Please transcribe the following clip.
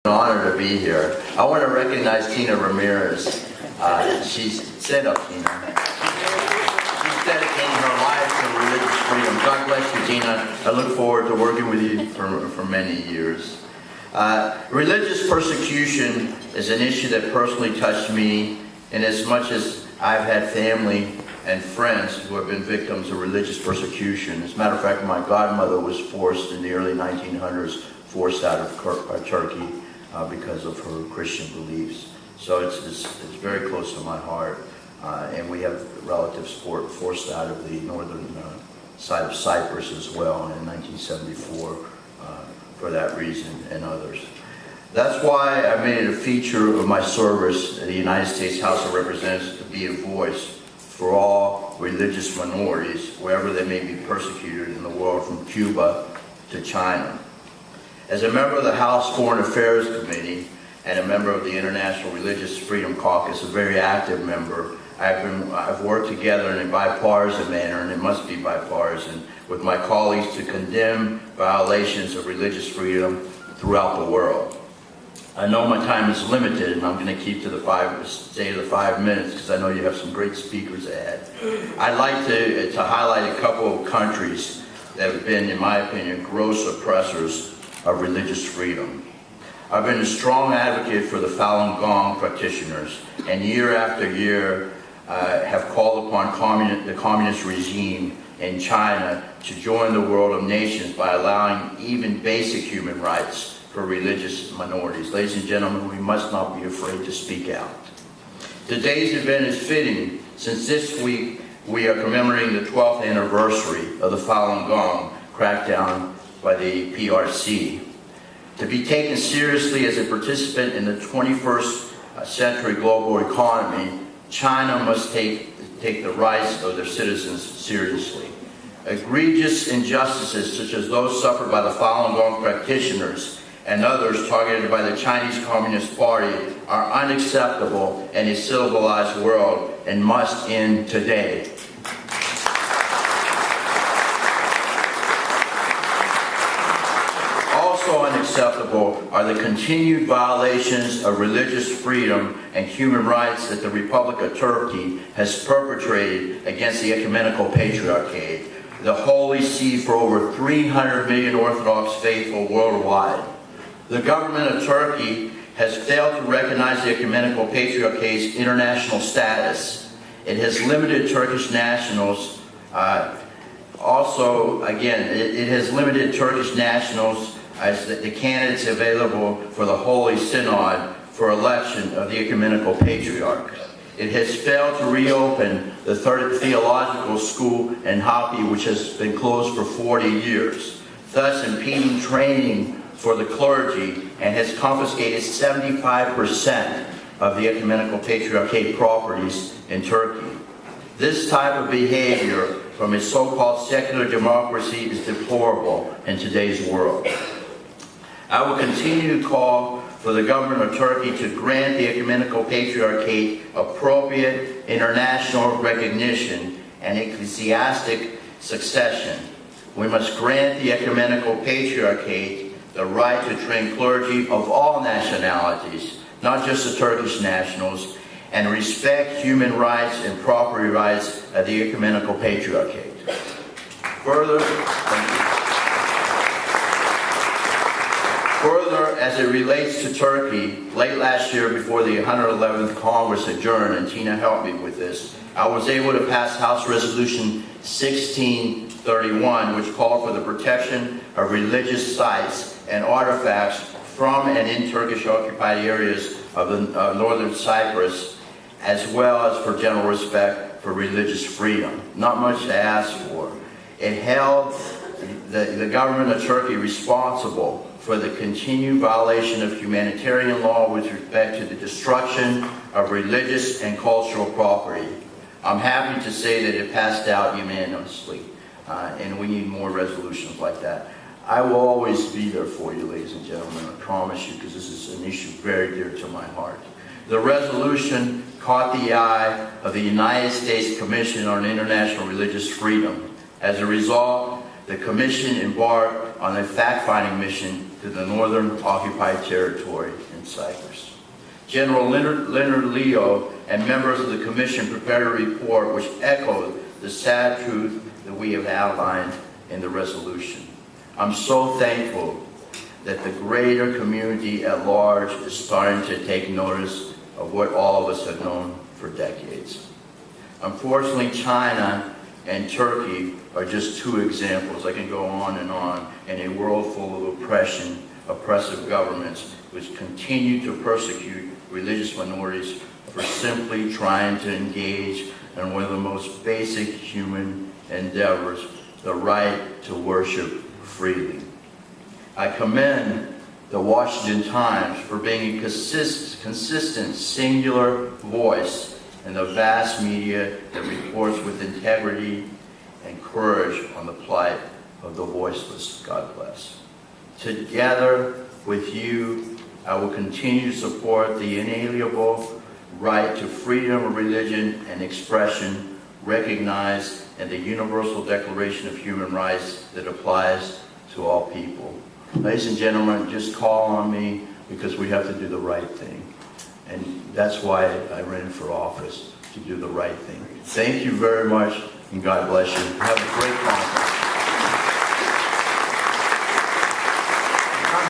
An honor to be here. I want to recognize Tina Ramirez. She's set up, Tina. She's dedicating her life to religious freedom. God bless you, Tina. I look forward to working with you for many years. Religious persecution is an issue that personally touched me, in as much as I've had family and friends who have been victims of religious persecution. As a matter of fact, my godmother was forced in the early 1900s, forced out of Turkey because of her Christian beliefs. So it's very close to my heart. And we have relatives forced out of the northern side of Cyprus as well in 1974 for that reason and others. That's why I made it a feature of my service at the United States House of Representatives to be a voice for all religious minorities, wherever they may be persecuted in the world, from Cuba to China. As a member of the House Foreign Affairs Committee and a member of the International Religious Freedom Caucus, a very active member, I've worked together in a bipartisan manner, and it must be bipartisan, with my colleagues to condemn violations of religious freedom throughout the world. I know my time is limited, and I'm going to keep to the 5 minutes because I know you have some great speakers ahead. I'd like to highlight a couple of countries that have been, in my opinion, gross oppressors of religious freedom. I've been a strong advocate for the Falun Gong practitioners, and year after year have called upon the communist regime in China to join the world of nations by allowing even basic human rights for religious minorities. Ladies and gentlemen, we must not be afraid to speak out. Today's event is fitting, since this week we are commemorating the 12th anniversary of the Falun Gong crackdown by the PRC. To be taken seriously as a participant in the 21st century global economy, China must take the rights of their citizens seriously. Egregious injustices such as those suffered by the Falun Gong practitioners and others targeted by the Chinese Communist Party are unacceptable in a civilized world and must end today. Also unacceptable are the continued violations of religious freedom and human rights that the Republic of Turkey has perpetrated against the Ecumenical Patriarchate, the holy see for over 300 million Orthodox faithful worldwide. The government of Turkey has failed to recognize the Ecumenical Patriarchate's international status. It has limited Turkish nationals. It has limited Turkish nationals as the candidates available for the Holy Synod for election of the Ecumenical Patriarch. It has failed to reopen the Third Theological School in Hapi, which has been closed for 40 years, thus impeding training for the clergy, and has confiscated 75% of the Ecumenical Patriarchate properties in Turkey. This type of behavior from a so-called secular democracy is deplorable in today's world. I will continue to call for the government of Turkey to grant the Ecumenical Patriarchate appropriate international recognition and ecclesiastic succession. We must grant the Ecumenical Patriarchate the right to train clergy of all nationalities, not just the Turkish nationals, and respect human rights and property rights of the Ecumenical Patriarchate. Further, as it relates to Turkey, late last year before the 111th Congress adjourned, and Tina helped me with this, I was able to pass House Resolution 1631, which called for the protection of religious sites and artifacts from and in Turkish-occupied areas of northern Cyprus, as well as for general respect for religious freedom. Not much to ask for. It held the government of Turkey responsible for the continued violation of humanitarian law with respect to the destruction of religious and cultural property. I'm happy to say that it passed out unanimously, and we need more resolutions like that. I will always be there for you, ladies and gentlemen, I promise you, because this is an issue very dear to my heart. The resolution caught the eye of the United States Commission on International Religious Freedom. As a result, the Commission embarked on a fact-finding mission to the northern occupied territory in Cyprus. General Leonard Leo and members of the Commission prepared a report which echoed the sad truth that we have outlined in the resolution. I'm so thankful that the greater community at large is starting to take notice of what all of us have known for decades. Unfortunately, China and Turkey are just two examples. I can go on, in a world full of oppressive governments which continue to persecute religious minorities for simply trying to engage in one of the most basic human endeavors, the right to worship freely. I commend the Washington Times for being a consistent, singular voice in the vast media that reports with integrity and courage on the plight of the voiceless. God bless. Together with you, I will continue to support the inalienable right to freedom of religion and expression recognized in the Universal Declaration of Human Rights that applies to all people. Ladies and gentlemen, just call on me because we have to do the right thing. And that's why I ran for office, to do the right thing. Thank you very much, and God bless you. Have a great conference.